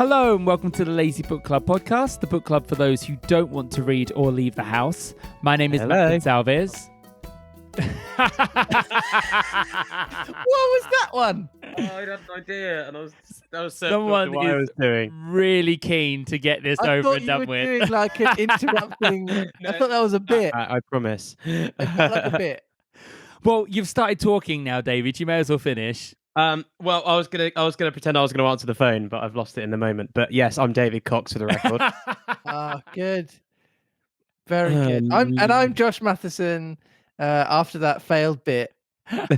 Hello and welcome to the Lazy Book Club podcast, the book club for those who don't want to read or leave the house. My name is Matt Gonsalves. What was that one? Oh, I had no idea, and I was Someone what I was doing. really keen to get this over and done with. I thought you were doing like an interrupting. I thought that was a bit. I promise. It felt like a bit. Well, you've started talking now, David. You may as well finish. Well, I was gonna pretend I was gonna answer the phone, but I've lost it in the moment. But yes, I'm David Cox for the record. Good, very good. I'm Josh Matheson. After that failed bit, To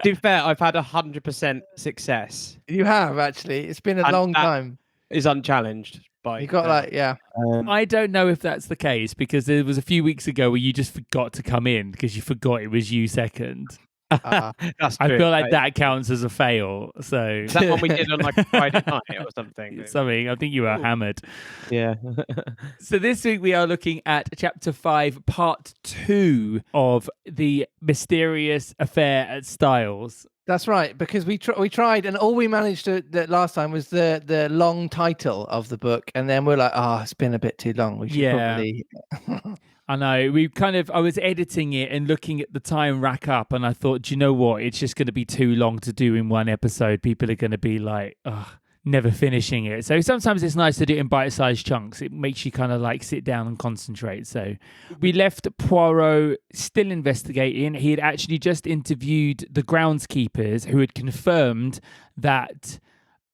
be fair, I've had 100% success. you have actually. It's been a long time. Is unchallenged by. You got I don't know if that's the case because there was a few weeks ago where you just forgot to come in because you forgot it was you second. That's I true. feel like that counts as a fail. So Is that what we did on like a Friday night or something? Something. I think you were hammered. Yeah. So this week we are looking at Chapter 5, Part 2 of The Mysterious Affair at Styles. That's right, because we tried, and all we managed to last time was the long title of the book, and then we're like, it's been a bit too long. We should probably. I know. I was editing it and looking at the time rack up, and I thought, do you know what? It's just going to be too long to do in one episode. People are going to be like, never finishing it. So sometimes it's nice to do it in bite-sized chunks. It makes you kind of like sit down and concentrate. So we left Poirot still investigating. He had actually just interviewed the groundskeepers who had confirmed that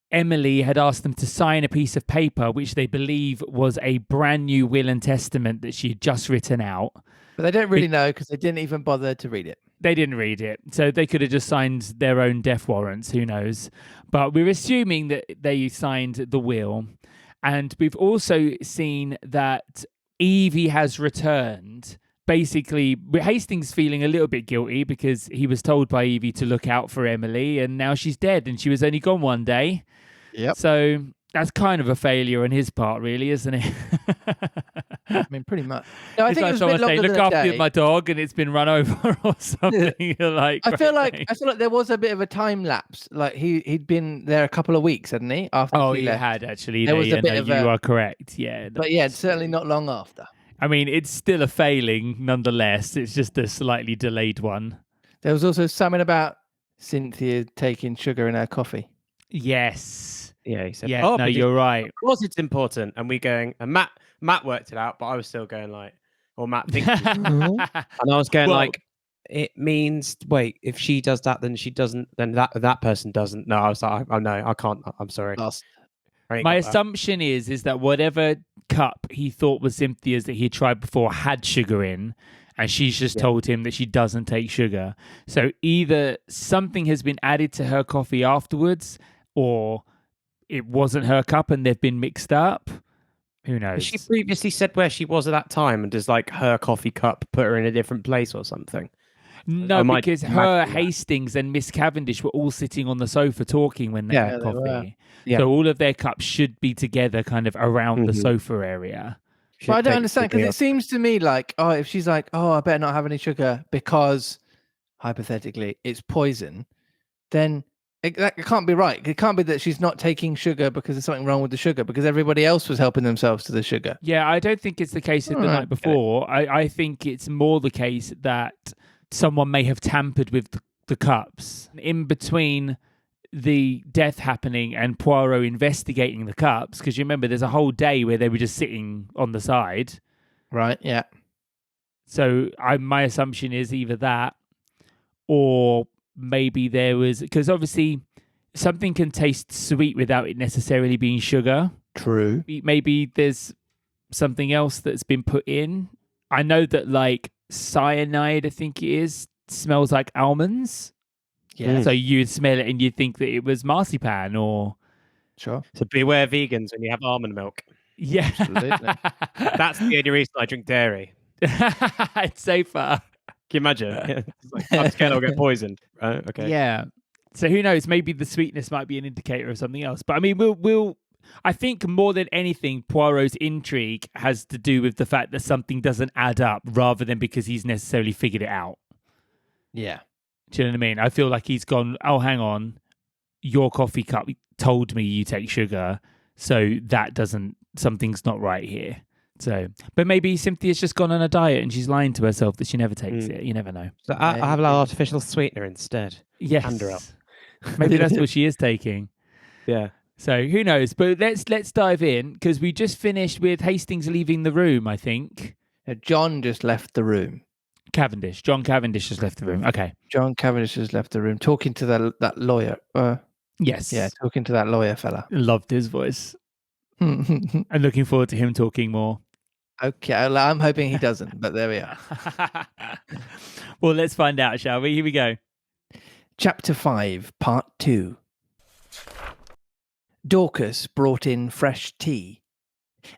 Emily had asked them to sign a piece of paper, which they believe was a brand new will and testament that she had just written out. But they don't really know because they didn't even bother to read it. They didn't read it. So they could have just signed their own death warrants. Who knows? But we're assuming that they signed the will. And we've also seen that Evie has returned. Basically, Hastings feeling a little bit guilty because he was told by Evie to look out for Emily, and now she's dead, and she was only gone one day. Yep. So that's kind of a failure on his part, really, isn't it? I mean, pretty much. No, I it's think like it was someone a bit longer say, than look a after day. my dog, and it's been run over or something. You're like, I feel okay. like there was a bit of a time lapse. Like he'd been there a couple of weeks, hadn't he? After Oh, he he left. had actually. There was a bit of you a- are correct. Yeah, But yeah, certainly not long after. I mean, it's still a failing nonetheless. It's just a slightly delayed one. There was also something about Cynthia taking sugar in her coffee. Yes. Yeah, he said. Yeah. "Oh, No, but you're right. Of course, it's important." And we going, and Matt worked it out, but I was still going like, or Matt thinks, and I was going Well- like, it means wait, if she does that, then she doesn't, then that person doesn't. No, I was like, oh no, I can't. I'm sorry. Lost. I ain't My got that. assumption is that whatever cup he thought was Cynthia's that he tried before had sugar in, and she's just told him that she doesn't take sugar. So either something has been added to her coffee afterwards, or it wasn't her cup and they've been mixed up. Who knows? She previously said where she was at that time, and does like her coffee cup put her in a different place or something? No, I might because her, imagine that. Hastings, and Miss Cavendish were all sitting on the sofa talking when they Yeah, had they were. coffee. Yeah. So all of their cups should be together kind of around the Mhm. sofa area. But I don't Should understand take because me it seems to me like, if she's like, I better not have any sugar because hypothetically it's poison, then it can't be right. It can't be that she's not taking sugar because there's something wrong with the sugar because everybody else was helping themselves to the sugar. Yeah, I don't think it's the case of the Alright, night before. I think it's more the case that someone may have tampered with the cups. In between the death happening and Poirot investigating the cups, because you remember there's a whole day where they were just sitting on the side. Right? Yeah. So my assumption is either that, or maybe there was, because obviously something can taste sweet without it necessarily being sugar. True. Maybe there's something else that's been put in. I know that like cyanide, I think it is, smells like almonds. Yeah. So you'd smell it and you'd think that it was marzipan or... Sure. So beware vegans when you have almond milk. Yeah. Absolutely. That's the only reason I drink dairy. It's safer. Can you imagine? It's like, I'm scared I'll get poisoned. Right? Okay. Yeah. So who knows? Maybe the sweetness might be an indicator of something else. But I mean, we'll. I think more than anything, Poirot's intrigue has to do with the fact that something doesn't add up, rather than because he's necessarily figured it out. Yeah. Do you know what I mean? I feel like he's gone, oh, hang on, your coffee cup told me you take sugar, so something's not right here. So, but maybe Cynthia's just gone on a diet and she's lying to herself that she never takes it. You never know. So I have an artificial sweetener instead. Yes. Hand her up. Maybe that's what she is taking. Yeah. So who knows? But let's dive in, because we just finished with Hastings leaving the room, I think. John just left the room. John Cavendish has left the room. Okay. John Cavendish has left the room, talking to that lawyer. Yes. Yeah, talking to that lawyer fella. Loved his voice. I'm looking forward to him talking more. Okay, I'm hoping he doesn't, but there we are. Well, let's find out, shall we? Here we go. Chapter 5, Part 2. Dorcas brought in fresh tea.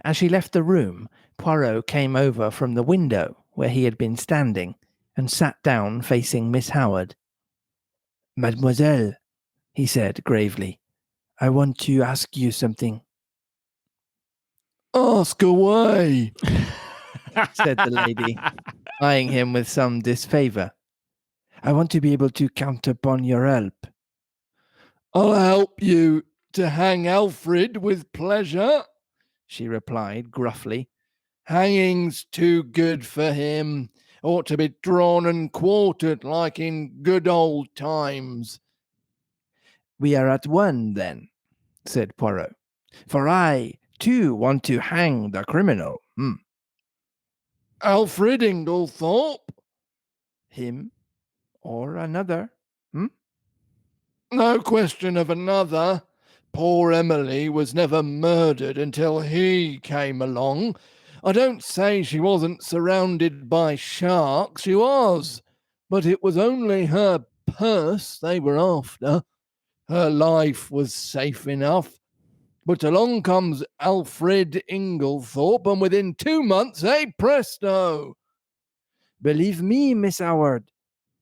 As she left the room, Poirot came over from the window where he had been standing and sat down facing Miss Howard. "Mademoiselle," he said gravely, "I want to ask you something." "Ask away," said the lady, eyeing him with some disfavour. "I want to be able to count upon your help." "I'll help you to hang Alfred with pleasure," she replied gruffly. "Hanging's too good for him. Ought to be drawn and quartered like in good old times." "We are at one, then," said Poirot, "for I, too, want to hang the criminal." "Alfred Inglethorpe?" "Him or another." "No question of another. Poor Emily was never murdered until he came along. I don't say she wasn't surrounded by sharks. She was. But it was only her purse they were after. Her life was safe enough. But along comes Alfred Inglethorpe, and within 2 months, presto!" "Believe me, Miss Howard,"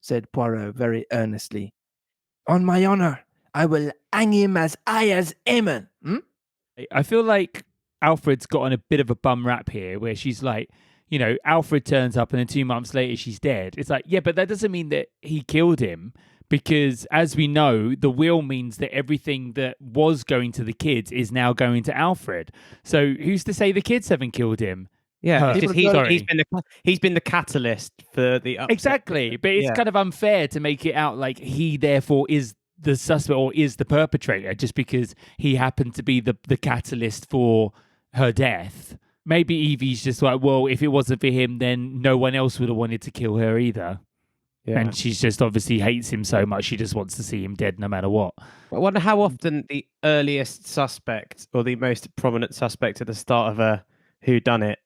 said Poirot very earnestly, "on my honour, I will hang him as high as Amen." I feel like Alfred's gotten a bit of a bum rap here, where she's like, Alfred turns up and then 2 months later she's dead. It's like, yeah, but that doesn't mean that he killed him, because as we know, the will means that everything that was going to the kids is now going to Alfred. So who's to say the kids haven't killed him? Yeah, Her. it's just he's been the catalyst for the upset. Exactly, but it's kind of unfair to make it out like he therefore is the suspect or is the perpetrator just because he happened to be the catalyst for her death. Maybe Evie's just like, well, if it wasn't for him, then no one else would have wanted to kill her either. Yeah. And she's just obviously hates him so much, she just wants to see him dead no matter what. I wonder how often the earliest suspect or the most prominent suspect at the start of a whodunit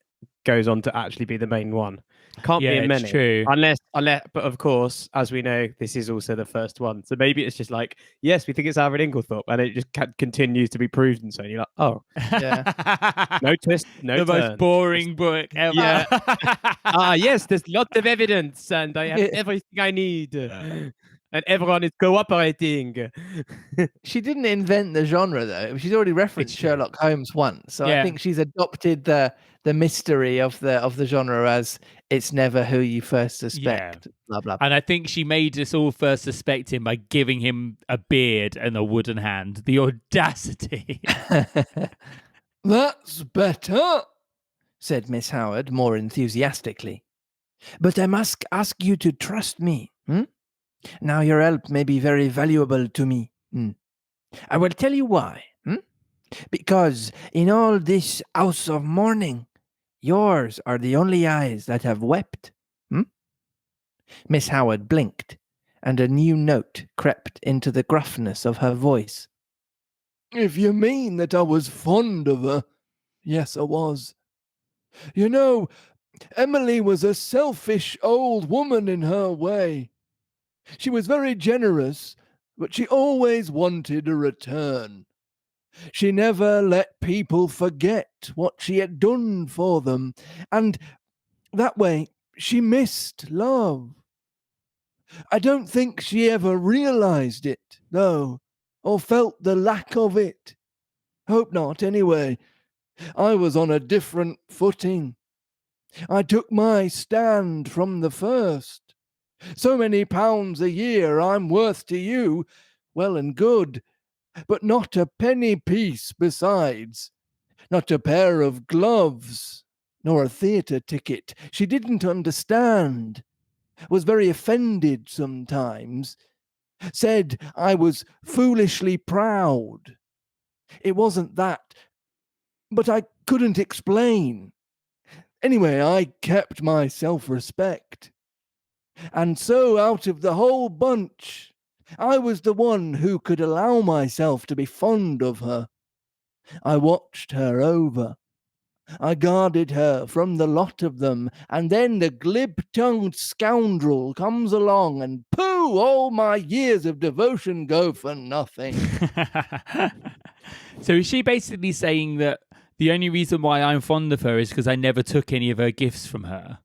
goes on to actually be the main one. Can't be in many. True. Unless, but of course, as we know, this is also the first one. So maybe it's just like, yes, we think it's Alfred Inglethorpe, and it just continues to be proved and so. And you're like, oh, yeah, no twist, no the turn. Most boring book ever. Yeah. Yes, there's lots of evidence, and I have everything I need. And everyone is cooperating. She didn't invent the genre, though. She's already referenced Sherlock Holmes once, so I think she's adopted the mystery of the genre as it's never who you first suspect. Blah blah. And I think she made us all first suspect him by giving him a beard and a wooden hand. The audacity! "That's better," said Miss Howard more enthusiastically. "But I must ask you to trust me. Now your help may be very valuable to me. I will tell you why. Because in all this house of mourning, yours are the only eyes that have wept." Miss Howard blinked, and a new note crept into the gruffness of her voice. "If you mean that I was fond of her, yes, I was. You know, Emily was a selfish old woman in her way. She was very generous, but she always wanted a return. She never let people forget what she had done for them, and that way she missed love. I don't think she ever realized it, though, or felt the lack of it. Hope not, anyway. I was on a different footing. I took my stand from the first. So many pounds a year I'm worth to you, well and good. but not a penny piece besides. Not a pair of gloves, nor a theatre ticket. She didn't understand. Was very offended sometimes. Said I was foolishly proud. It wasn't that, but I couldn't explain. Anyway, I kept my self-respect. And so out of the whole bunch, I was the one who could allow myself to be fond of her. I watched her over. I guarded her from the lot of them, and then the glib-tongued scoundrel comes along, and pooh, all my years of devotion go for nothing. So is she basically saying that the only reason why I'm fond of her is because I never took any of her gifts from her?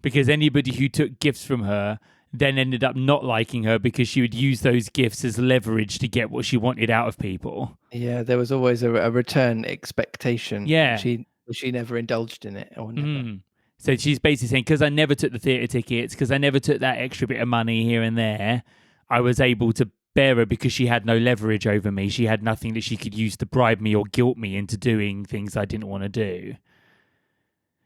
Because anybody who took gifts from her then ended up not liking her because she would use those gifts as leverage to get what she wanted out of people. Yeah, there was always a return expectation. Yeah. She never indulged in it, or never. Mm. So she's basically saying, because I never took the theatre tickets, because I never took that extra bit of money here and there, I was able to bear her because she had no leverage over me. She had nothing that she could use to bribe me or guilt me into doing things I didn't want to do.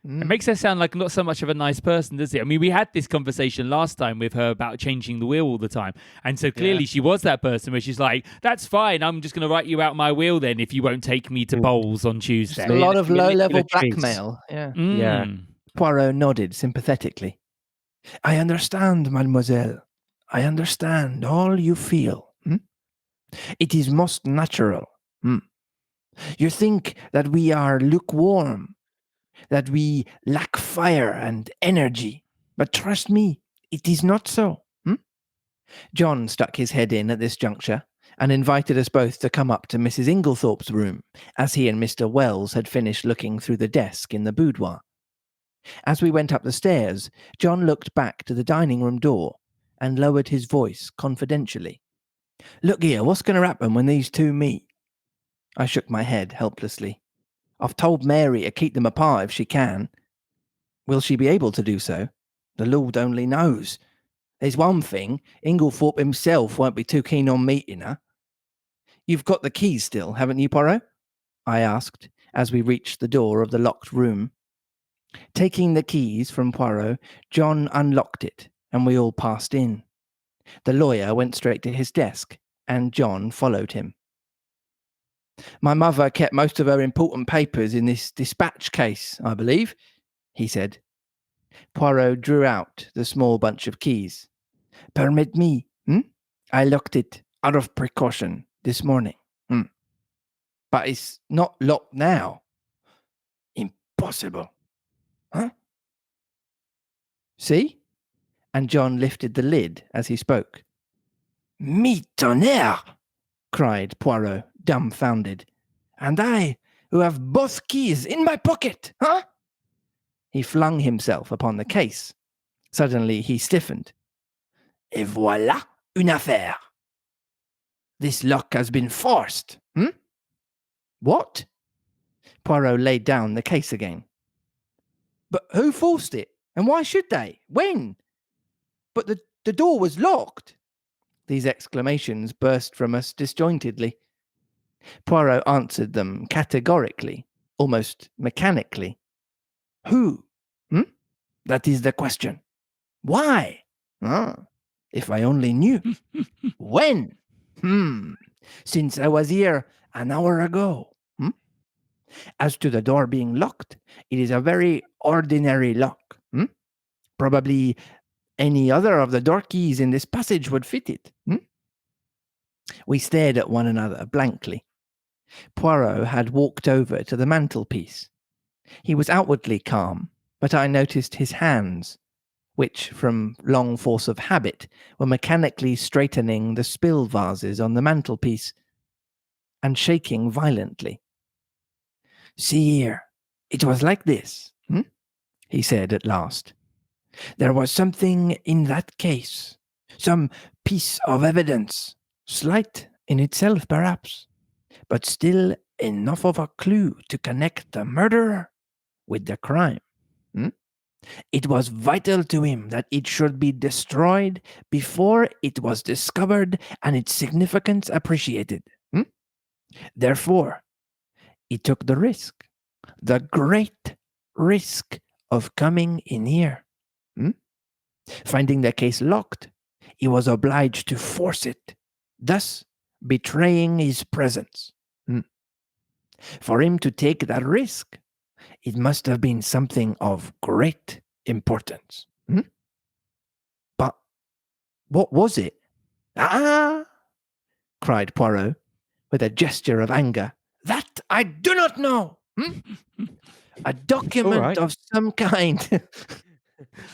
It makes her sound like not so much of a nice person, does it? I mean, we had this conversation last time with her about changing the will all the time. And so clearly she was that person where she's like, that's fine. I'm just going to write you out my will then if you won't take me to bowls on Tuesday. A lot of low-level Manipulatrice. blackmail. Yeah. Yeah. Poirot nodded sympathetically. I understand, mademoiselle. I understand all you feel. It is most natural. You think that we are lukewarm, that we lack fire and energy. But trust me, it is not so. John stuck his head in at this juncture and invited us both to come up to Mrs. Inglethorpe's room, as he and Mr. Wells had finished looking through the desk in the boudoir. As we went up the stairs, John looked back to the dining room door and lowered his voice confidentially. Look here, what's going to happen when these two meet? I shook my head helplessly. I've told Mary to keep them apart if she can. Will she be able to do so? The Lord only knows. There's one thing, Inglethorpe himself won't be too keen on meeting her. You've got the keys still, haven't you, Poirot? I asked, as we reached the door of the locked room. Taking the keys from Poirot, John unlocked it, and we all passed in. The lawyer went straight to his desk, and John followed him. My mother kept most of her important papers in this dispatch case, I believe, he said. Poirot drew out the small bunch of keys. Permit me, I locked it out of precaution this morning. But it's not locked now. Impossible. Huh? See? And John lifted the lid as he spoke. Mi tonnerre! Cried Poirot, dumbfounded. And I, who have both keys in my pocket, huh? He flung himself upon the case. Suddenly he stiffened. Et voilà une affaire. This lock has been forced. What? Poirot laid down the case again. But who forced it? And why should they? When? But the door was locked. These exclamations burst from us disjointedly. Poirot answered them categorically, almost mechanically. Who? That is the question. Why? If I only knew. When? Since I was here an hour ago. As to the door being locked, it is a very ordinary lock. Probably any other of the door keys in this passage would fit it. We stared at one another blankly. Poirot had walked over to the mantelpiece. He was outwardly calm, but I noticed his hands, which, from long force of habit, were mechanically straightening the spill vases on the mantelpiece, and shaking violently. See here, it was like this, he said at last. There was something in that case, some piece of evidence, slight in itself perhaps, but still enough of a clue to connect the murderer with the crime. It was vital to him that it should be destroyed before it was discovered and its significance appreciated. Therefore, he took the risk, the great risk of coming in here. Finding the case locked, he was obliged to force it, thus betraying his presence. For him to take that risk, it must have been something of great importance. But what was it? Ah! Cried Poirot with a gesture of anger. That I do not know. A document of some kind.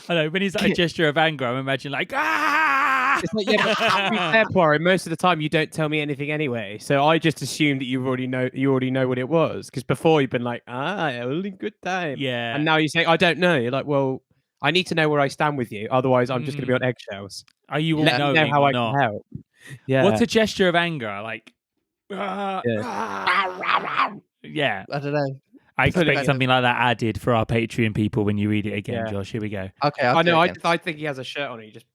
I know, when he's like a gesture of anger, I'm imagining like, ah! It's like, yeah, but to be fair, Poirot, most of the time you don't tell me anything anyway. So I just assumed that you already know what it was. Because before you've been like, only good time. Yeah. And now you say, I don't know. You're like, well, I need to know where I stand with you. Otherwise, I'm just going to be on eggshells. Are you all Let me know knowing how or I not? can help. Yeah. What's a gesture of anger? Like, yeah. I don't know. I expect something like that added for our Patreon people when you read it again, Yeah. Josh. Here we go. Okay, I know. I think he has a shirt on. He just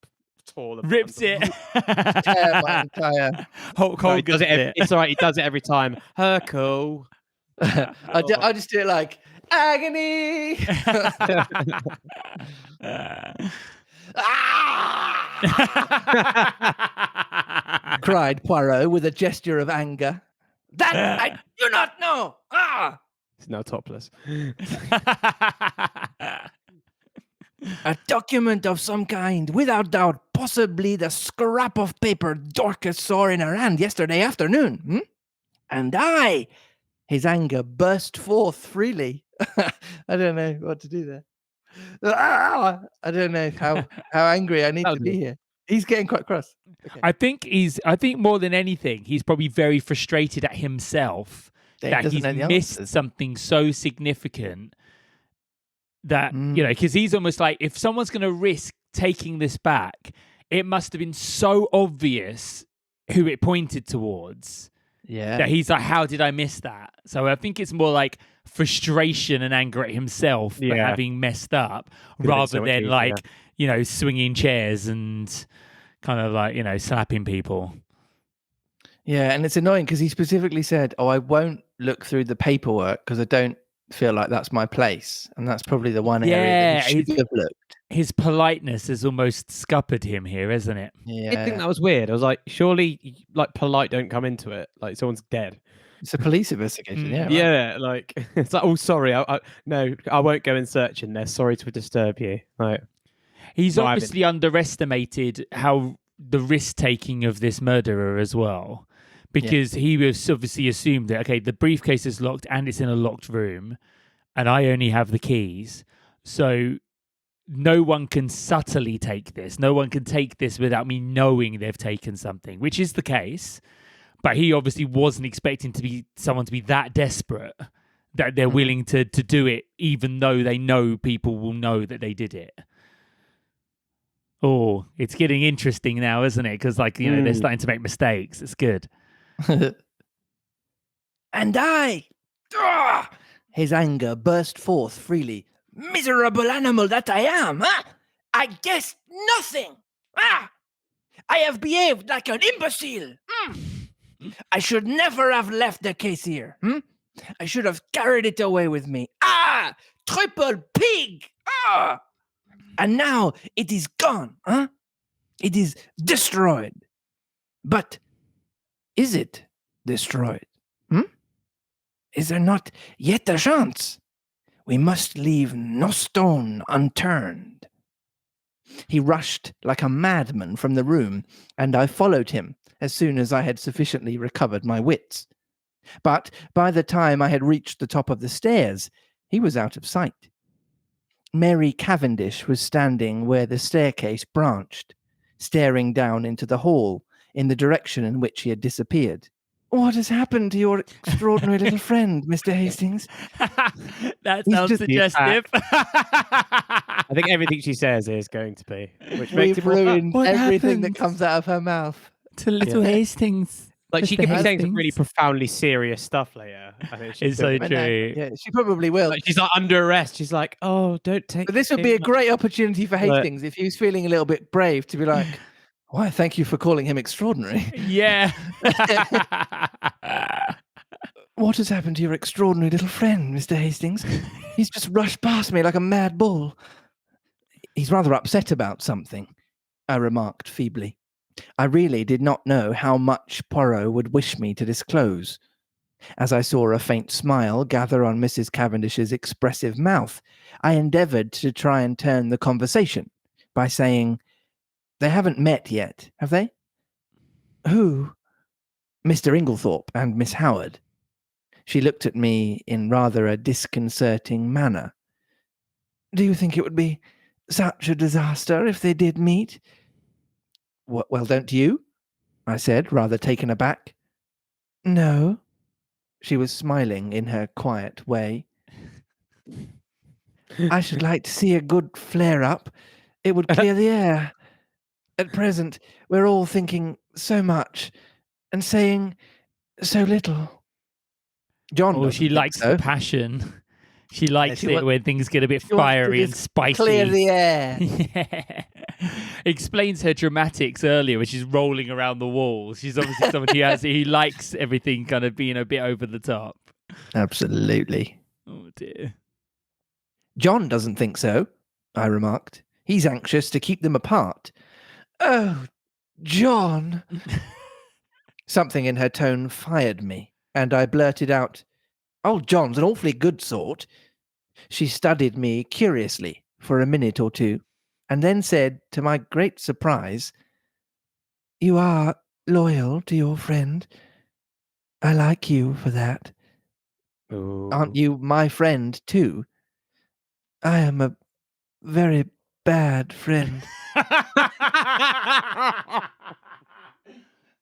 tore the Rips it. Tear my entire. Hulk No, he Hogan's does it. It's all right. He does it every time. Hercule. I just do it like agony. Cried Poirot with a gesture of anger. That I do not know. He's now topless. A document of some kind, without doubt, possibly the scrap of paper Dorcas saw in her hand yesterday afternoon. And his anger burst forth freely. I don't know what to do there. I don't know how angry I need to be here. He's getting quite cross. Okay. I think more than anything, he's probably very frustrated at himself that he's missed something so significant that, because he's almost like, if someone's going to risk taking this back, it must have been so obvious who it pointed towards. Yeah. That he's like, how did I miss that? So I think it's more like frustration and anger at himself for having messed up, rather than like, swinging chairs and kind of like, slapping people. Yeah, and it's annoying because he specifically said, I won't look through the paperwork because I don't feel like that's my place. And that's probably the one area that he should have looked. His politeness has almost scuppered him here, isn't it? Yeah. I think that was weird. I was like, surely, like, polite don't come into it. Like, someone's dead. It's a police investigation, yeah. Right? Yeah, like, it's like, oh, sorry. No, I won't go and search in there. Sorry to disturb you. Like, he's obviously underestimated how the risk-taking of this murderer as well. Because he was obviously assumed that, okay, the briefcase is locked and it's in a locked room and I only have the keys. So no one can subtly take this. No one can take this without me knowing they've taken something, which is the case. But he obviously wasn't expecting someone to be that desperate that they're willing to do it, even though they know people will know that they did it. Oh, it's getting interesting now, isn't it? Because, like, they're starting to make mistakes. It's good. And his anger burst forth freely. Miserable animal that I am! I guessed nothing! I have behaved like an imbecile! I should never have left the case here. I should have carried it away with me. Triple pig! And now it is gone. It is destroyed. But is it destroyed? Is there not yet a chance? We must leave no stone unturned. He rushed like a madman from the room, and I followed him as soon as I had sufficiently recovered my wits. But by the time I had reached the top of the stairs, he was out of sight. Mary Cavendish was standing where the staircase branched, staring down into the hall in the direction in which he had disappeared. What has happened to your extraordinary little friend, Mr. Hastings? That sounds suggestive. I think everything she says is going to be. Which makes We've ruined everything that comes out of her mouth. To little Hastings. Like she Mr. could be saying some Hastings. really profoundly serious stuff later. I think she It's could. so I know. true. Yeah, she probably will. Like, she's like under arrest. She's like, oh, don't take. But this would be a great opportunity for Right. Hastings if he was feeling a little bit brave to be like, why, thank you for calling him extraordinary. Yeah. What has happened to your extraordinary little friend, Mr. Hastings? He's just rushed past me like a mad bull. He's rather upset about something, I remarked feebly. I really did not know how much Poirot would wish me to disclose. As I saw a faint smile gather on Mrs. Cavendish's expressive mouth, I endeavoured to try and turn the conversation by saying, they haven't met yet, have they? Who? Mr. Inglethorpe and Miss Howard. She looked at me in rather a disconcerting manner. Do you think it would be such a disaster if they did meet? Well, don't you? I said, rather taken aback. No. She was smiling in her quiet way. I should like to see a good flare-up. It would clear the air. At present, we're all thinking so much and saying so little. John Oh, doesn't she think likes so. the passion. She likes she it wants- when things get a bit she wants to fiery and just spicy. Clear the air. Yeah. Explains her dramatics earlier when she's rolling around the walls. She's obviously someone who likes everything kind of being a bit over the top. Absolutely. Oh dear. John doesn't think so, I remarked. He's anxious to keep them apart. Oh, John. Something in her tone fired me, and I blurted out, "Old John's an awfully good sort." She studied me curiously for a minute or two, and then said, to my great surprise, "You are loyal to your friend. I like you for that. Aren't you my friend, too? I am a very bad friend."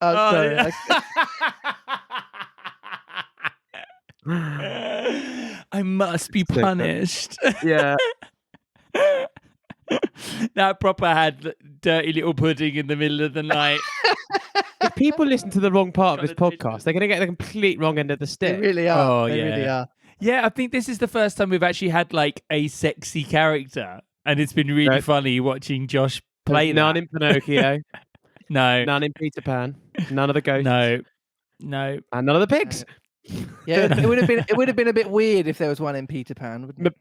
I'm sorry. I must be So good. punished. Yeah. That proper had dirty little pudding in the middle of the night. If people listen to the wrong part of Got this the attention. podcast, they're going to get the complete wrong end of the They stick. really are. Oh, They really yeah. are. Yeah, I think this is the first time we've actually had like a sexy character, and it's been really Right. funny watching Josh play None that. in Pinocchio, No, none in Peter Pan, none of the ghosts, no. and none of the pigs. Yeah, it would have been a bit weird if there was one in Peter Pan, wouldn't it?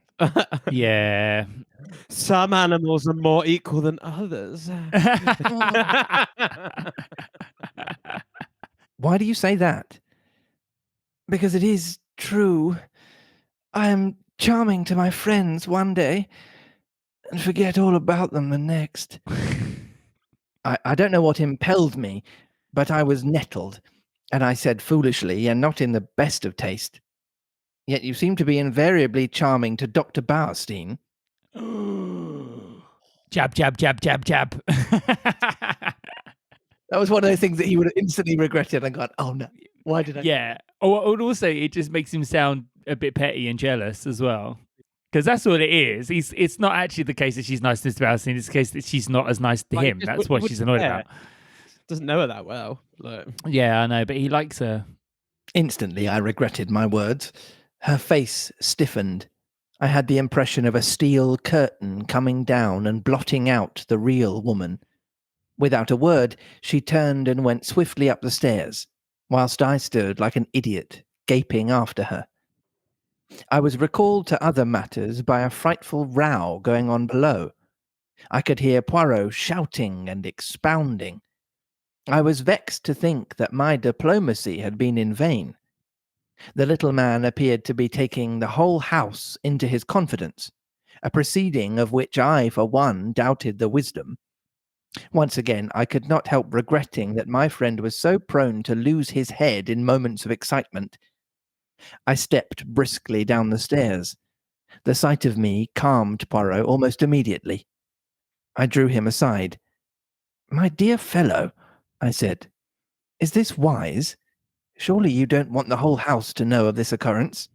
Yeah. Some animals are more equal than others. Why do you say that? Because it is true. I am charming to my friends one day and forget all about them the next. I don't know what impelled me, but I was nettled, and I said foolishly, and not in the best of taste, "Yet you seem to be invariably charming to Dr. Bauerstein." Jab, jab, jab, jab, jab. That was one of those things that he would have instantly regretted and gone, "Oh no, why did I?" Yeah. Oh, and also, it just makes him sound a bit petty and jealous as well. Because that's what it is. It's not actually the case that she's nice to Mr. Bowson. It's the case that she's not as nice to Like, him. just That's would- what would she's annoyed care. about. Doesn't know her that well. Like, Yeah, I know, but he likes her. Instantly, I regretted my words. Her face stiffened. I had the impression of a steel curtain coming down and blotting out the real woman. Without a word, she turned and went swiftly up the stairs, whilst I stood like an idiot, gaping after her. I was recalled to other matters by a frightful row going on below. I could hear Poirot shouting and expounding. I was vexed to think that my diplomacy had been in vain. The little man appeared to be taking the whole house into his confidence, a proceeding of which I, for one, doubted the wisdom. Once again, I could not help regretting that my friend was so prone to lose his head in moments of excitement. I stepped briskly down the stairs. The sight of me calmed Poirot almost immediately. I drew him aside. "My dear fellow," I said, "is this wise? Surely you don't want the whole house to know of this occurrence?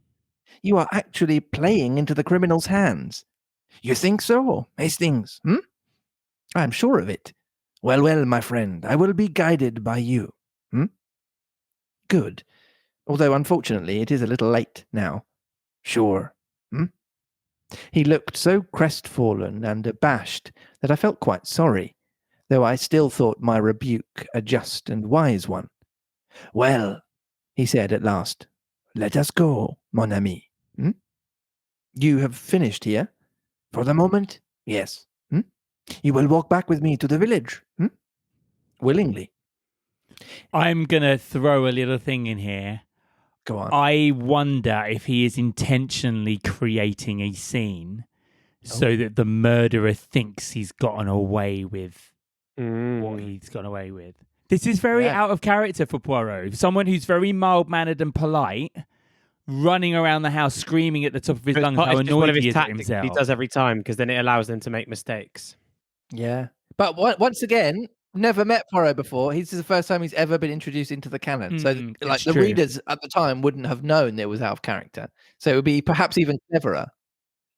You are actually playing into the criminal's hands. You think so, Hastings? I am sure of it. Well, my friend, I will be guided by you. Good. Although, unfortunately, it is a little late now. Sure. He looked so crestfallen and abashed that I felt quite sorry, though I still thought my rebuke a just and wise one. Well, he said at last, let us go, mon ami. You have finished here? For the moment, yes. You will walk back with me to the village? Willingly. I'm going to throw a little thing in here. Go on. I wonder if he is intentionally creating a scene so that the murderer thinks he's gotten away with what he's gone away with. This is very out of character for Poirot. Someone who's very mild-mannered and polite, running around the house screaming at the top of his lungs how annoyed he is at himself. He does every time because then it allows them to make mistakes. Yeah. But once again, never met Poirot before. This is the first time he's ever been introduced into the canon. So like the readers at the time wouldn't have known it was out of character. So it would be perhaps even cleverer.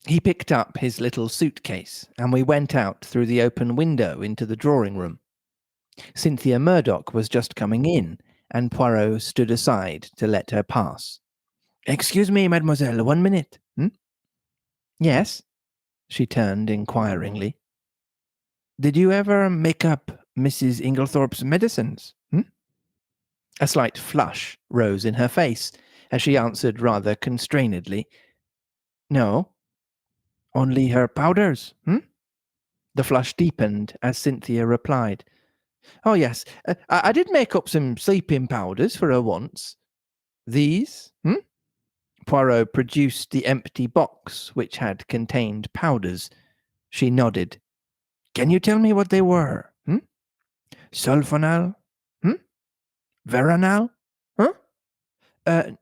He picked up his little suitcase and we went out through the open window into the drawing room. Cynthia Murdoch was just coming in and Poirot stood aside to let her pass. Excuse me, mademoiselle, 1 minute. Yes? She turned inquiringly. Did you ever make up Mrs. Inglethorpe's medicines? A slight flush rose in her face as she answered rather constrainedly. No. Only her powders, The flush deepened as Cynthia replied. Oh, yes, I did make up some sleeping powders for her once. These? Poirot produced the empty box which had contained powders. She nodded. Can you tell me what they were? Sulfonal? Veronal?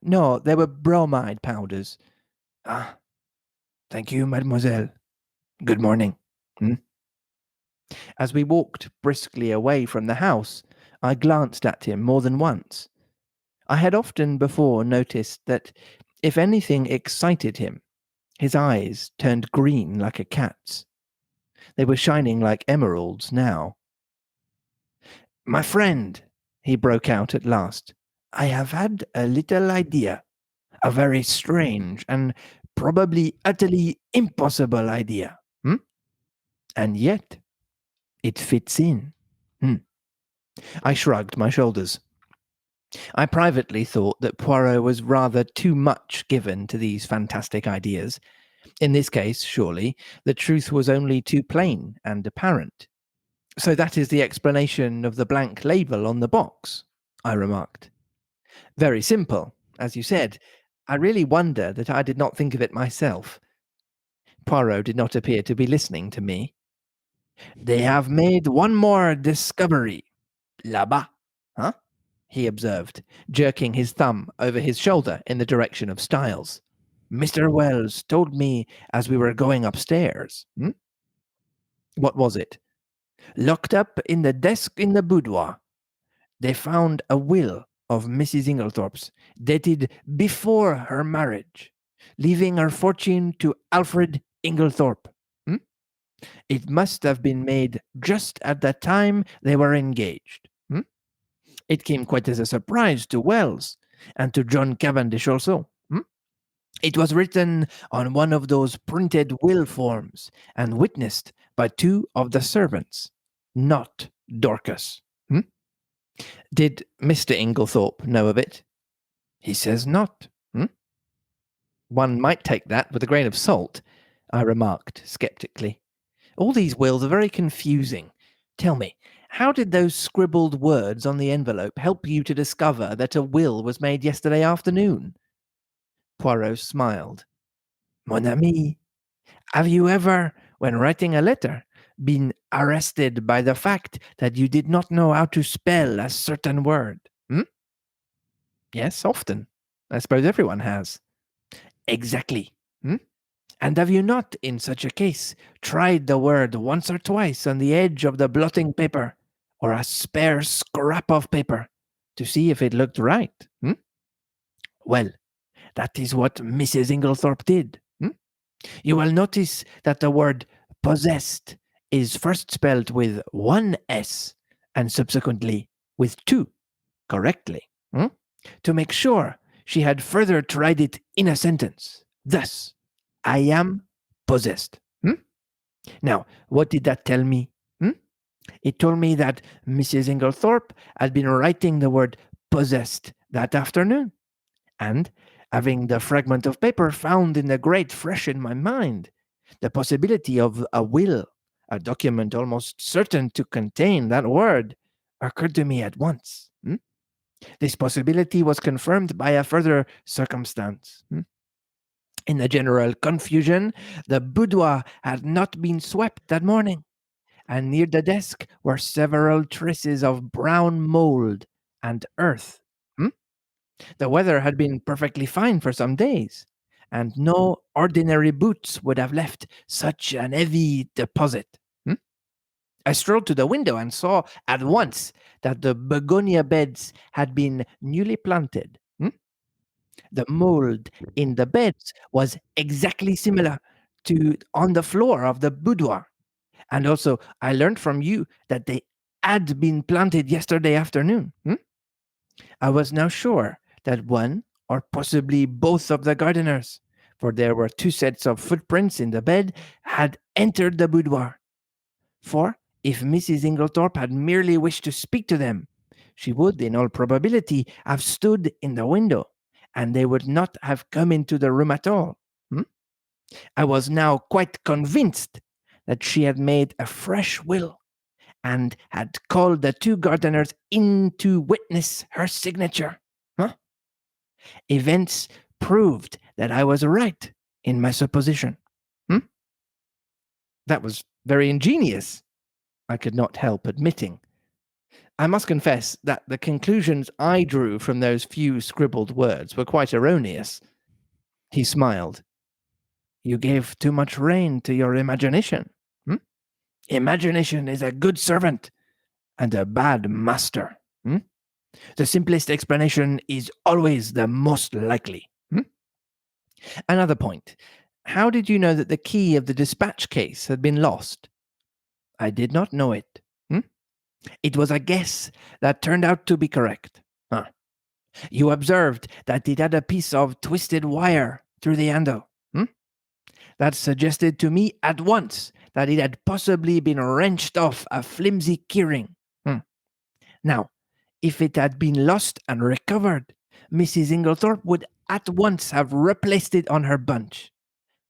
No, they were bromide powders. Ah, thank you, mademoiselle. Good morning. As we walked briskly away from the house, I glanced at him more than once. I had often before noticed that if anything excited him, his eyes turned green like a cat's. They were shining like emeralds now. My friend, he broke out at last, I have had a little idea, a very strange and probably utterly impossible idea. And yet, it fits in. I shrugged my shoulders. I privately thought that Poirot was rather too much given to these fantastic ideas. In this case, surely, the truth was only too plain and apparent. So that is the explanation of the blank label on the box, I remarked. Very simple, as you said. I really wonder that I did not think of it myself. Poirot did not appear to be listening to me. They have made one more discovery. Là-bas, he observed, jerking his thumb over his shoulder in the direction of Styles. Mr. Wells told me as we were going upstairs. What was it? Locked up in the desk in the boudoir. They found a will of Mrs. Inglethorpe's, dated before her marriage, leaving her fortune to Alfred Inglethorpe. It must have been made just at the time they were engaged. It came quite as a surprise to Wells, and to John Cavendish also. It was written on one of those printed will forms, and witnessed by two of the servants, not Dorcas. Did Mr. Inglethorpe know of it? He says not. One might take that with a grain of salt, I remarked sceptically. All these wills are very confusing. Tell me, how did those scribbled words on the envelope help you to discover that a will was made yesterday afternoon? Poirot smiled. Mon ami, have you ever, when writing a letter, been arrested by the fact that you did not know how to spell a certain word? Yes, often. I suppose everyone has. Exactly. And have you not, in such a case, tried the word once or twice on the edge of the blotting paper, or a spare scrap of paper, to see if it looked right? Well, that is what Mrs. Inglethorpe did. You will notice that the word possessed is first spelled with one S and subsequently with two, correctly. To make sure, she had further tried it in a sentence. Thus, I am possessed. Now, what did that tell me? It told me that Mrs. Inglethorpe had been writing the word possessed that afternoon. And, having the fragment of paper found in the grate fresh in my mind, the possibility of a will, a document almost certain to contain that word, occurred to me at once. This possibility was confirmed by a further circumstance. In the general confusion, the boudoir had not been swept that morning, and near the desk were several traces of brown mold and earth. The weather had been perfectly fine for some days, and no ordinary boots would have left such an heavy deposit. I strolled to the window and saw at once that the begonia beds had been newly planted. The mold in the beds was exactly similar to on the floor of the boudoir. And also, I learned from you that they had been planted yesterday afternoon. I was now sure that one or possibly both of the gardeners, for there were 2 sets of footprints in the bed, had entered the boudoir. For if Mrs. Inglethorpe had merely wished to speak to them, she would, in all probability, have stood in the window, and they would not have come into the room at all. I was now quite convinced that she had made a fresh will, and had called the 2 gardeners in to witness her signature. Events proved that I was right in my supposition. That was very ingenious, I could not help admitting. I must confess that the conclusions I drew from those few scribbled words were quite erroneous. He smiled. You gave too much rein to your imagination. Imagination is a good servant and a bad master. The simplest explanation is always the most likely. Another point. How did you know that the key of the dispatch case had been lost? I did not know it. It was a guess that turned out to be correct. You observed that it had a piece of twisted wire through the handle. That suggested to me at once that it had possibly been wrenched off a flimsy keyring. Now, if it had been lost and recovered, Mrs. Inglethorpe would at once have replaced it on her bunch.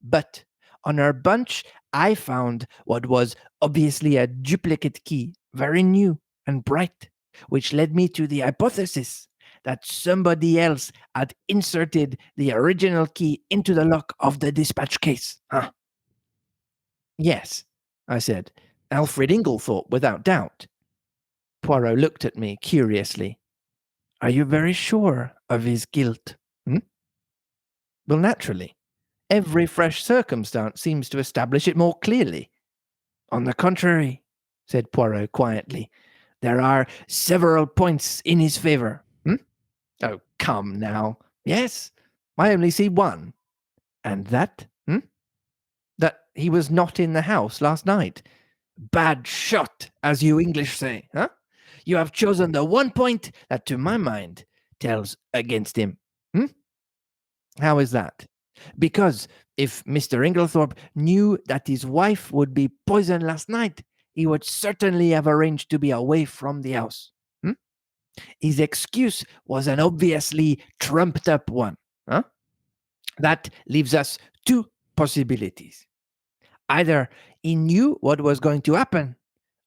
But on her bunch, I found what was obviously a duplicate key, very new and bright, which led me to the hypothesis that somebody else had inserted the original key into the lock of the dispatch case. Yes, I said. Alfred Inglethorpe, without doubt. Poirot looked at me curiously. Are you very sure of his guilt? Well, naturally. Every fresh circumstance seems to establish it more clearly. On the contrary, said Poirot quietly, there are several points in his favor. Oh, come now. Yes, I only see one. And that? That he was not in the house last night. Bad shot, as you English say, huh? You have chosen the one point that, to my mind, tells against him. How is that? Because if Mr. Inglethorpe knew that his wife would be poisoned last night, he would certainly have arranged to be away from the house. His excuse was an obviously trumped up one. That leaves us 2 possibilities. Either he knew what was going to happen,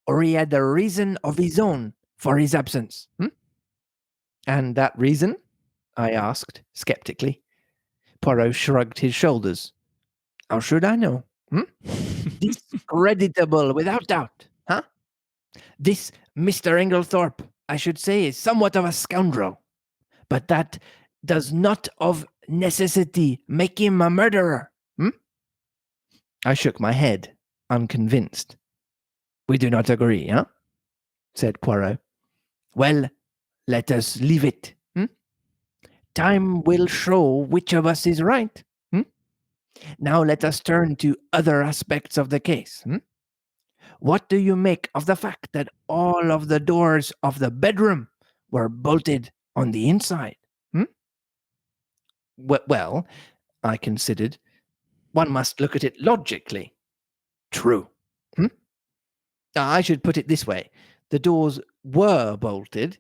or he had a reason of his own for his absence. And that reason? I asked skeptically. Poirot shrugged his shoulders. How should I know? Discreditable, without doubt. This Mr. Inglethorpe, I should say, is somewhat of a scoundrel. But that does not of necessity make him a murderer. I shook my head, unconvinced. We do not agree, said Poirot. Well, let us leave it. Time will show which of us is right. Now let us turn to other aspects of the case. What do you make of the fact that all of the doors of the bedroom were bolted on the inside? Well, I considered, one must look at it logically. True. I should put it this way. The doors were bolted.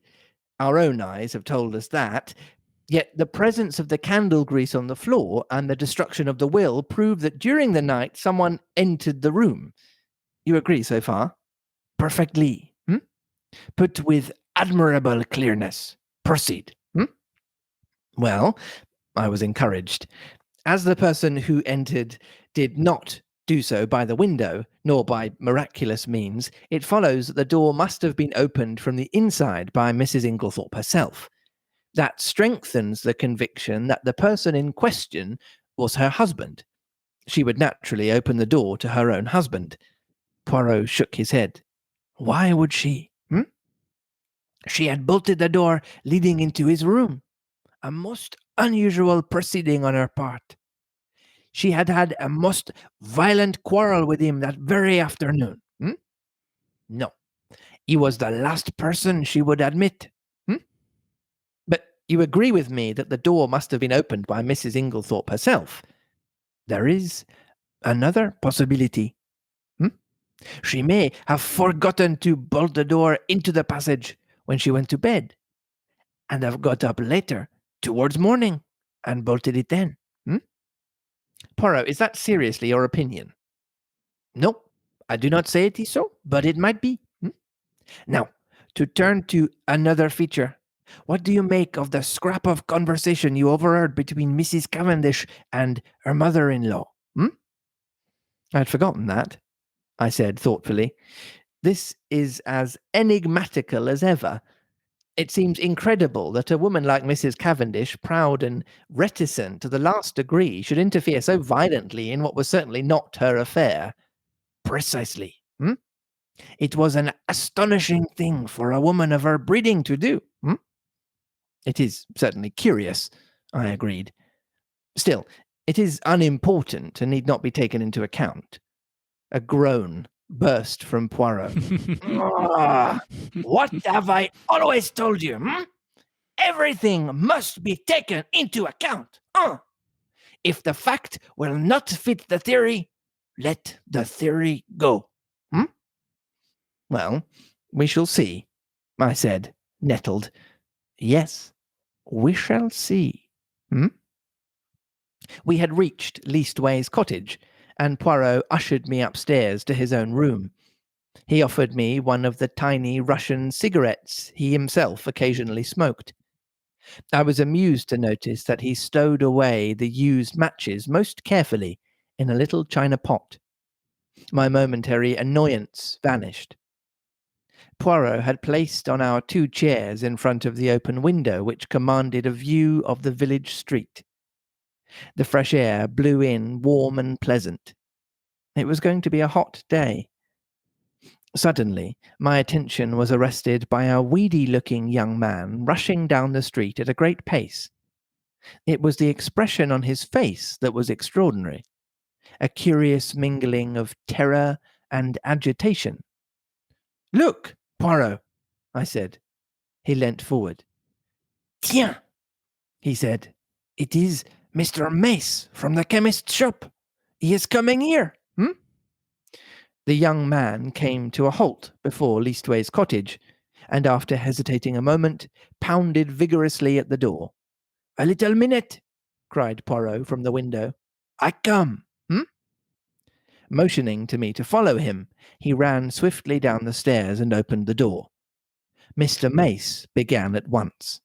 Our own eyes have told us that. Yet the presence of the candle grease on the floor and the destruction of the will prove that during the night someone entered the room. You agree so far? Perfectly. Put with admirable clearness. Proceed. Well, I was encouraged. As the person who entered did not do so by the window, nor by miraculous means, it follows that the door must have been opened from the inside by Mrs. Inglethorpe herself. That strengthens the conviction that the person in question was her husband. She would naturally open the door to her own husband. Poirot shook his head. Why would she? She had bolted the door leading into his room. A most unusual proceeding on her part. She had had a most violent quarrel with him that very afternoon. No, he was the last person she would admit. But you agree with me that the door must have been opened by Mrs. Inglethorpe herself. There is another possibility. She may have forgotten to bolt the door into the passage when she went to bed, and have got up later, towards morning, and bolted it then. Poirot, is that seriously your opinion? No, I do not say it is so, but it might be. Now, to turn to another feature. What do you make of the scrap of conversation you overheard between Mrs. Cavendish and her mother-in-law? I had forgotten that, I said thoughtfully. This is as enigmatical as ever. It seems incredible that a woman like Mrs. Cavendish, proud and reticent to the last degree, should interfere so violently in what was certainly not her affair. Precisely. It was an astonishing thing for a woman of her breeding to do. It is certainly curious, I agreed. Still, it is unimportant and need not be taken into account. A groan burst from Poirot. What have I always told you? Everything must be taken into account. If the fact will not fit the theory, let the theory go. Well, we shall see, I said, nettled. Yes, we shall see. We had reached Leastways Cottage, and Poirot ushered me upstairs to his own room. He offered me one of the tiny Russian cigarettes he himself occasionally smoked. I was amused to notice that he stowed away the used matches most carefully in a little china pot. My momentary annoyance vanished. Poirot had placed on our 2 chairs in front of the open window which commanded a view of the village street. The fresh air blew in warm and pleasant. It was going to be a hot day. Suddenly, my attention was arrested by a weedy-looking young man rushing down the street at a great pace. It was the expression on his face that was extraordinary, a curious mingling of terror and agitation. Look, Poirot, I said. He leant forward. Tiens, he said. It is Mr. Mace from the chemist's shop. He is coming here. The young man came to a halt before Leastways Cottage, and after hesitating a moment, pounded vigorously at the door. A little minute, cried Poirot from the window. I come. Motioning to me to follow him, he ran swiftly down the stairs and opened the door. Mr. Mace began at once.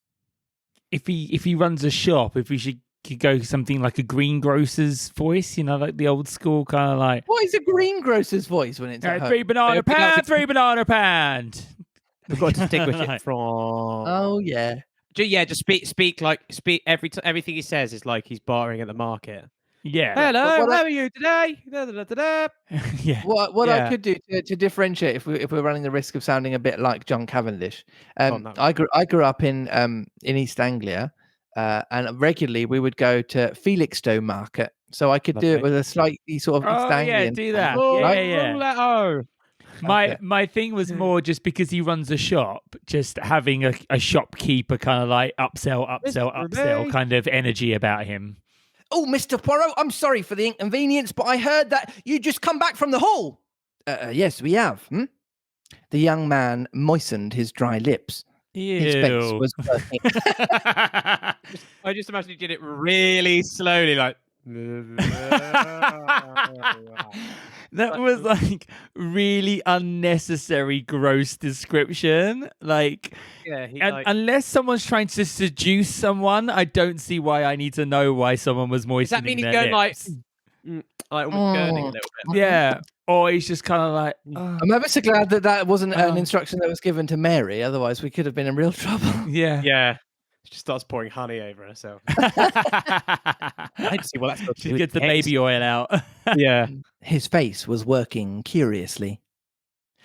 If he runs a shop, if we could go something like a greengrocer's voice, like the old school kind of like. What is a greengrocer's voice when it's at home? 3 banana pound, 3 banana pound. We've got to distinguish it from. Oh yeah. Just speak everything he says is like he's bartering at the market. Yeah. Hello, How are you today? Yeah. What I could do to differentiate if we're running the risk of sounding a bit like John Cavendish. No. I grew up in East Anglia, and regularly we would go to Felixstowe Market. So I could do it with a slightly sort of East Anglian. Yeah, do that. Right? Yeah. My thing was more just because he runs a shop, just having a shopkeeper kind of like upsell kind of energy about him. Oh, Mr. Poirot, I'm sorry for the inconvenience, but I heard that you just come back from the hall. Yes, we have. The young man moistened his dry lips. His face Ew. was working. I just imagine he did it really slowly, like. That was like really unnecessary, gross description. Like, Yeah, unless someone's trying to seduce someone, I don't see why I need to know why someone was Does moistening that mean he's their going lips. like almost gurning a little bit? Yeah, or he's just kind of like. I'm ever so glad that wasn't an instruction that was given to Mary. Otherwise, we could have been in real trouble. Yeah. Yeah. She starts pouring honey over herself. I'd see what that's she gets the baby oil out. Yeah. His face was working curiously.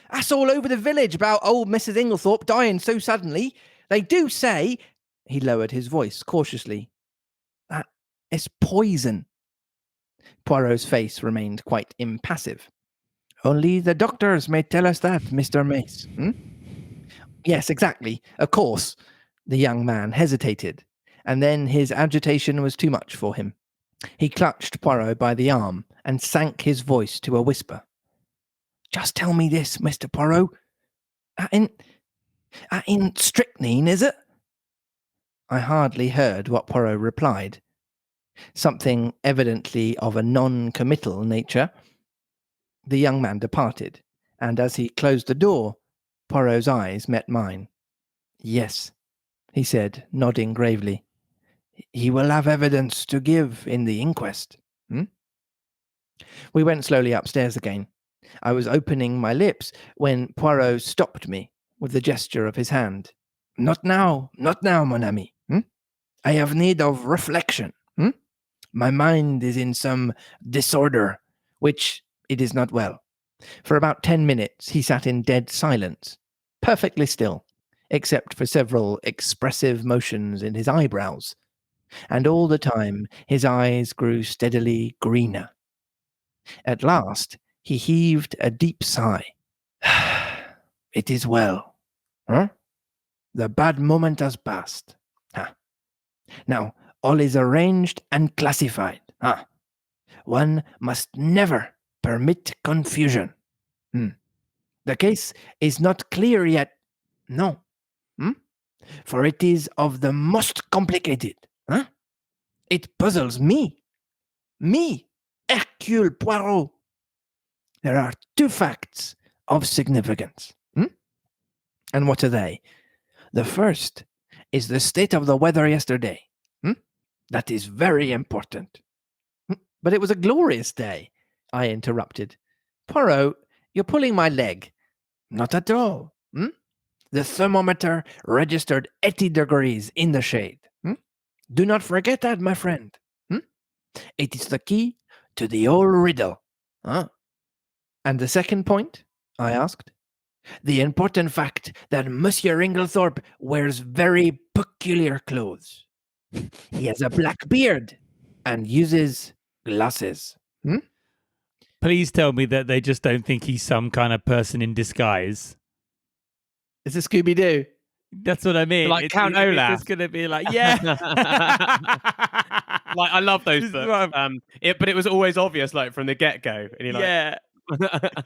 That's all over the village about old Mrs. Inglethorpe dying so suddenly. They do say, he lowered his voice cautiously, that it's poison. Poirot's face remained quite impassive. Only the doctors may tell us that, Mr. Mace. Yes, exactly. Of course. The young man hesitated, and then his agitation was too much for him. He clutched Poirot by the arm and sank his voice to a whisper. Just tell me this, Mr. Poirot. In strychnine, is it? I hardly heard what Poirot replied. Something evidently of a non-committal nature. The young man departed, and as he closed the door, Poirot's eyes met mine. Yes, he said, nodding gravely. He will have evidence to give in the inquest. We went slowly upstairs again. I was opening my lips when Poirot stopped me with a gesture of his hand. Not now, mon ami. I have need of reflection. My mind is in some disorder, which it is not well. For about 10 minutes he sat in dead silence, perfectly still, except for several expressive motions in his eyebrows, and all the time his eyes grew steadily greener. At last he heaved a deep sigh. It is well. The bad moment has passed. Now all is arranged and classified. One must never permit confusion. The case is not clear yet. No. For it is of the most complicated. It puzzles me. Me, Hercule Poirot. There are two facts of significance. And what are they? The first is the state of the weather yesterday. That is very important. But it was a glorious day, I interrupted. Poirot, you're pulling my leg. Not at all. The thermometer registered 80 degrees in the shade. Do not forget that, my friend. It is the key to the whole riddle. And the second point? I asked. The important fact that Monsieur Inglethorpe wears very peculiar clothes. He has a black beard and uses glasses. Please tell me that they just don't think he's some kind of person in disguise. It's a Scooby-Doo. That's what I mean. Like Count Olaf. It's going to be like, yeah. Like, I love those books. But it was always obvious, like, from the get-go. And you're like, yeah.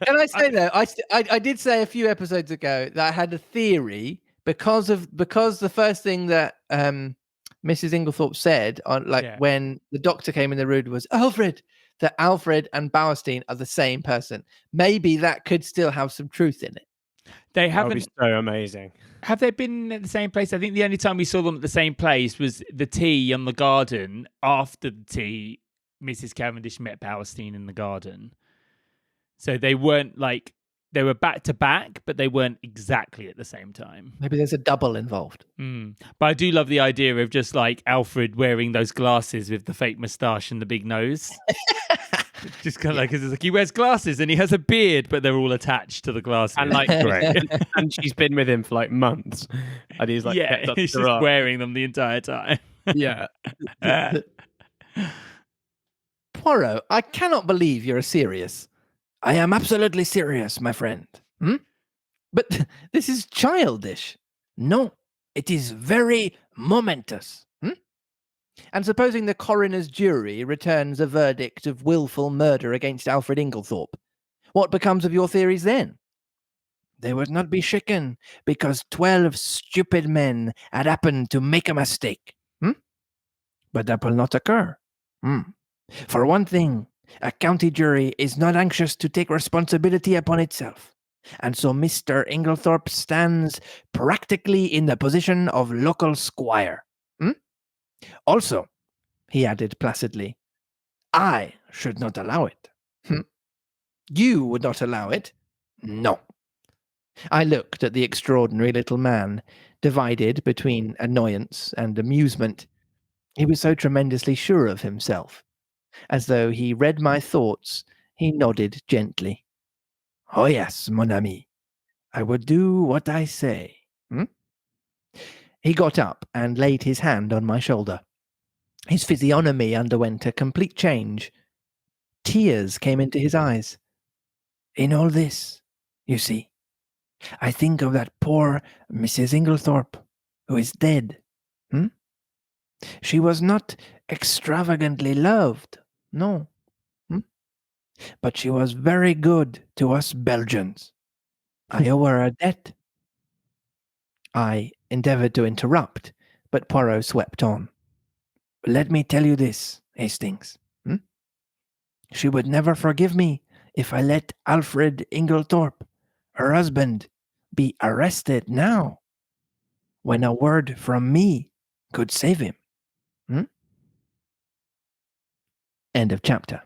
Can I say though, I did say a few episodes ago that I had a theory because the first thing that Mrs. Inglethorpe said on when the doctor came in the room was Alfred, that Alfred and Bauerstein are the same person. Maybe that could still have some truth in it. They that would haven't. be so amazing. Have they been at the same place? I think the only time we saw them at the same place was the tea on the garden. After the tea, Mrs. Cavendish met Bauerstein in the garden. So they weren't like, they were back to back, but they weren't exactly at the same time. Maybe there's a double involved. But I do love the idea of just like Alfred wearing those glasses with the fake moustache and the big nose. Just kind of like, because it's like he wears glasses and he has a beard, but they're all attached to the glasses. And like, and she's been with him for like months, and he's like, he's just wearing them the entire time. Yeah. Poirot, I cannot believe you're serious. I am absolutely serious, my friend. But this is childish. No, it is very momentous. And supposing the coroner's jury returns a verdict of willful murder against Alfred Inglethorpe, what becomes of your theories then? They would not be shaken because 12 stupid men had happened to make a mistake. But that will not occur. For one thing, a county jury is not anxious to take responsibility upon itself. And so Mr. Inglethorpe stands practically in the position of local squire. Also, he added placidly, I should not allow it. You would not allow it? No. I looked at the extraordinary little man, divided between annoyance and amusement. He was so tremendously sure of himself. As though he read my thoughts, he nodded gently. Oh yes, mon ami. I would do what I say. He got up and laid his hand on my shoulder. His physiognomy underwent a complete change. Tears came into his eyes. In all this, you see, I think of that poor Mrs. Inglethorpe, who is dead. She was not extravagantly loved, no. But she was very good to us Belgians. I owe her a debt. I endeavoured to interrupt, but Poirot swept on. Let me tell you this, Hastings. She would never forgive me if I let Alfred Inglethorpe, her husband, be arrested now, when a word from me could save him. End of chapter.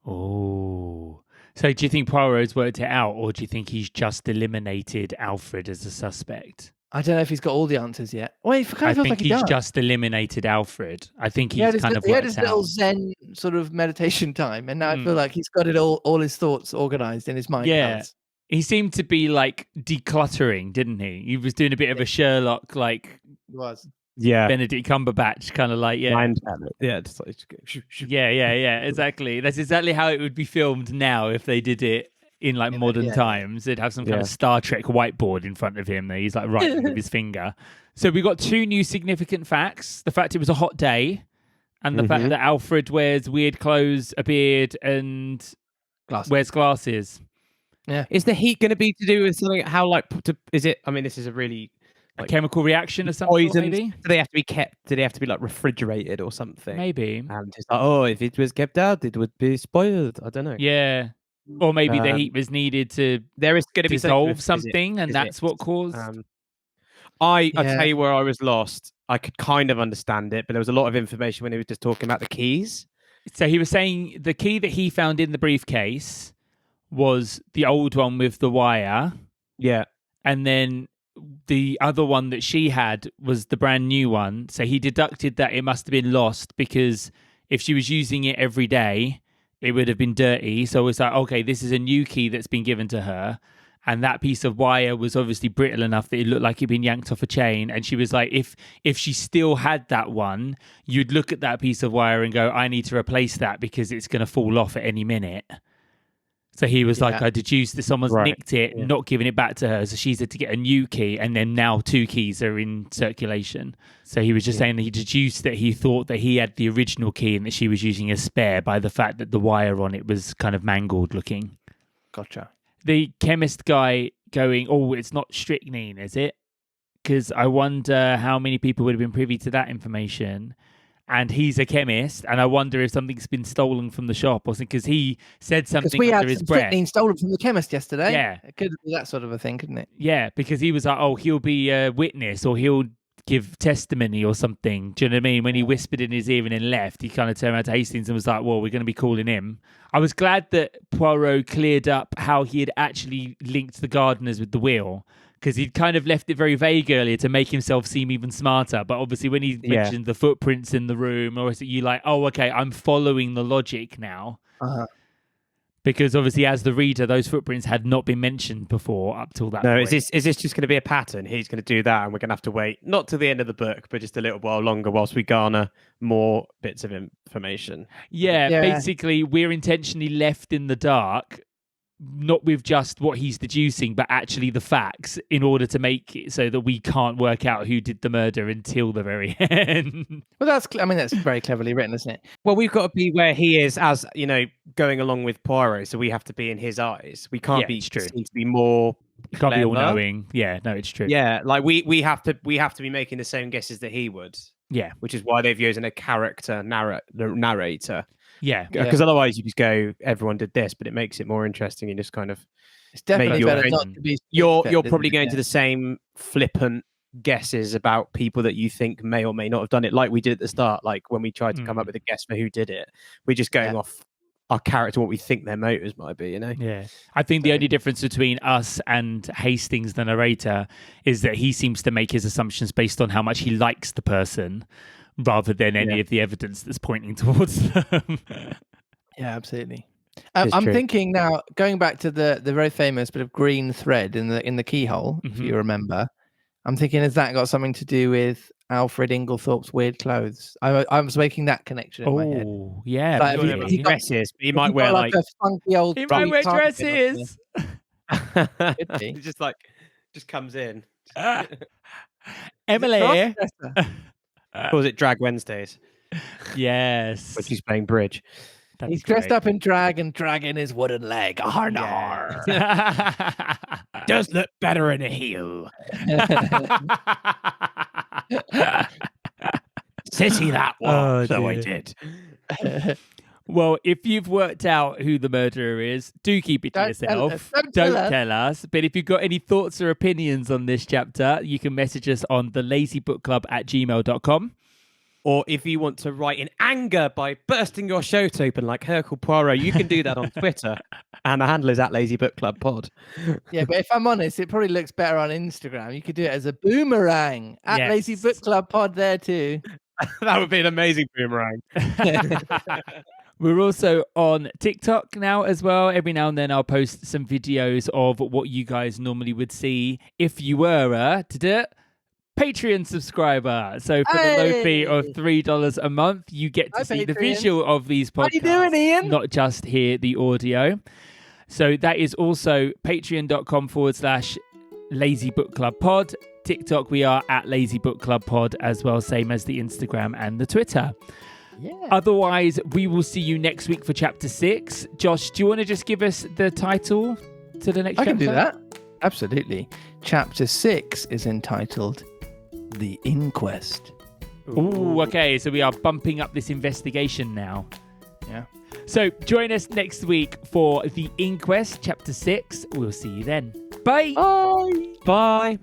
Oh. So do you think Poirot's worked it out, or do you think he's just eliminated Alfred as a suspect? I don't know if he's got all the answers yet. Well, it kind of feels like he he's does. just eliminated Alfred. I think he's He kind of had worked his out. little Zen sort of meditation time, and now I feel like he's got it all his thoughts organized in his mind. Yeah. Palace. He seemed to be like decluttering, didn't he? He was doing a bit of a Sherlock, like Benedict Cumberbatch kind of like, Mind just like, yeah, exactly. That's exactly how it would be filmed now if they did it in like modern times. They'd have some kind of Star Trek whiteboard in front of him that he's like writing with his finger. So we got two new significant facts: the fact it was a hot day, and the fact that Alfred wears weird clothes, a beard, and wears glasses. Yeah. Is the heat going to be to do with something? How is it? I mean, this is a really a chemical reaction or something. Maybe. Do they have to be kept? Do they have to be like refrigerated or something? Maybe. And it's like, if it was kept out, it would be spoiled. I don't know. Yeah. Or maybe the heat was needed to there is going to dissolve something, and that's what caused. I tell you where I was lost. I could kind of understand it, but there was a lot of information when he was just talking about the keys. So he was saying the key that he found in the briefcase was the old one with the wire. Yeah. And then the other one that she had was the brand new one. So he deducted that it must have been lost because if she was using it every day, it would have been dirty. So it's like, okay, this is a new key that's been given to her. And that piece of wire was obviously brittle enough that it looked like it'd been yanked off a chain. And she was like, if she still had that one, you'd look at that piece of wire and go, I need to replace that because it's going to fall off at any minute. So he was like, I deduced that someone's nicked it, not giving it back to her. So she's had to get a new key, and then now two keys are in circulation. So he was just saying that he deduced that he thought that he had the original key and that she was using a spare by the fact that the wire on it was kind of mangled looking. Gotcha. The chemist guy going, it's not strychnine, is it? Because I wonder how many people would have been privy to that information. And he's a chemist, and I wonder if something's been stolen from the shop or something, because he said something under his breath. We had stolen from the chemist yesterday. Yeah. It could be that sort of a thing, couldn't it? Yeah, because he was like, he'll be a witness or he'll give testimony or something. Do you know what I mean? When he whispered in his ear and then left, he kind of turned around to Hastings and was like, well, we're going to be calling him. I was glad that Poirot cleared up how he had actually linked the gardeners with the wheel, because he'd kind of left it very vague earlier to make himself seem even smarter. But obviously when he mentioned the footprints in the room, or is it you like, okay, I'm following the logic now. Because obviously as the reader, those footprints had not been mentioned before up till that point. Is this just going to be a pattern? He's going to do that and we're going to have to wait, not to the end of the book, but just a little while longer whilst we garner more bits of information. Yeah, basically we're intentionally left in the dark not with just what he's deducing, but actually the facts in order to make it so that we can't work out who did the murder until the very end. Well, that's very cleverly written, isn't it? Well, we've got to be where he is, as you know, going along with Poirot. So we have to be in his eyes. We can't be it's true. seen to be more. You can't be all clever. knowing. Yeah, no, it's true. Yeah, like we have to be making the same guesses that he would. Yeah, which is why they've used a character narrator. yeah. Because otherwise you just go, everyone did this, but it makes it more interesting. You just kind of It's definitely Maybe better you're- not to be. you're spoon-fed, probably isn't it? going to the same flippant guesses about people that you think may or may not have done it, like we did at the start. Like when we tried to come up with a guess for who did it, we're just going off our character, what we think their motives might be. You know? Yeah, I think the only difference between us and Hastings, the narrator, is that he seems to make his assumptions based on how much he likes the person, rather than any of the evidence that's pointing towards them. Yeah, absolutely. It's I'm true. thinking now, going back to the very famous bit of green thread in the keyhole, if you remember. I'm thinking, has that got something to do with Alfred Inglethorpe's weird clothes? I was making that connection in my head. Oh, yeah. Like, maybe. if he got- Dresses, but he If might you've wear got, like a funky old. He might tweed wear tartan or dresses. Could be. He just like just comes in. Emily. Cross-dresser. Or was it Drag Wednesdays Yes. when she's playing bridge? That'd He's be dressed great. up in drag and dragging his wooden leg. Har nar. Does look better in a heel. City that one. Oh, so I dear. did. Well, if you've worked out who the murderer is, do keep it to Don't tell yourself. us. Don't tell us. tell us. But if you've got any thoughts or opinions on this chapter, you can message us on thelazybookclub@gmail.com. Or if you want to write in anger by bursting your shirt open like Hercule Poirot, you can do that on Twitter. And the handle is @LazyBookClubPod. Yeah, but if I'm honest, it probably looks better on Instagram. You could do it as a boomerang at Yes. Lazy Book Club Pod there too. That would be an amazing boomerang. We're also on TikTok now as well. Every now and then I'll post some videos of what you guys normally would see if you were a Patreon subscriber. So for the low fee of $3 a month, you get to Hi, see the Patreons. visual of these podcasts. What are you doing, Ian? Not just hear the audio. So that is also patreon.com/Lazy Book Club Pod. TikTok, we are at Lazy Book Club Pod as well, same as the Instagram and the Twitter. Yeah. Otherwise, we will see you next week for chapter 6. Josh, do you want to just give us the title to the next I chapter? can do that. Absolutely. Chapter 6 is entitled The Inquest. Ooh, okay. So we are bumping up this investigation now. Yeah. So join us next week for The Inquest, chapter 6. We'll see you then. Bye. Bye. Bye.